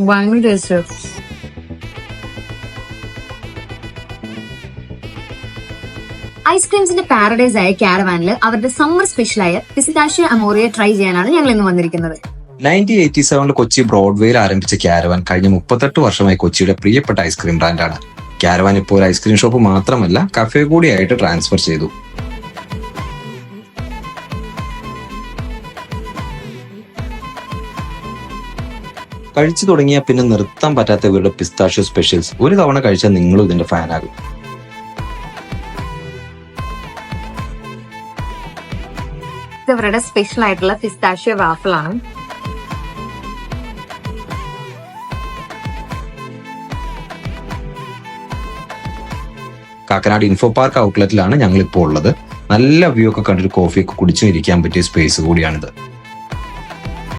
ഭയങ്കര taste. ഐസ്ക്രീംസിന്റെ paradise ആയ കാരവാനിൽ അവരുടെ സമ്മർ സ്പെഷ്യലായ പിസ്താഷ്യോ അമോറിയ ട്രൈ ചെയ്യാനാണ് ഞങ്ങൾ ഇന്ന് വന്നിരിക്കുന്നത്. 1987 കൊച്ചി ബ്രോഡ്വേയിൽ ആരംഭിച്ച കാരവാൻ കഴിഞ്ഞ 38 വർഷമായി കൊച്ചിയുടെ പ്രിയപ്പെട്ട ഐസ്ക്രീം ബ്രാൻഡാണ്. കാരവാൻ ഇപ്പോൾ ഒരു ഐസ്ക്രീം ഷോപ്പ് മാത്രമല്ല, കഫേ കൂടിയായിട്ട് ട്രാൻസ്ഫർ ചെയ്തു. കഴിച്ചു തുടങ്ങിയാൽ പിന്നെ നിർത്താൻ പറ്റാത്ത ഇവരുടെ പിസ്താഷ്യോ സ്പെഷ്യൽസ് ഒരു തവണ കഴിച്ചാൽ നിങ്ങളും ഇതിന്റെ ഫാനാകും. ഇവരുടെ സ്പെഷ്യൽ ആയിട്ടുള്ള പിസ്താഷ്യോ വാഫിൾ ആണ്. കാക്കനാട് ഇൻഫോ പാർക്ക് ഔട്ട്ലെറ്റിലാണ് ഞങ്ങൾ ഇപ്പോൾ ഉള്ളത്. നല്ല വ്യൂ ഒക്കെ കണ്ടിട്ട് കോഫി ഒക്കെ കുടിച്ചും ഇരിക്കാൻ പറ്റിയ സ്പേസ് കൂടിയാണിത്.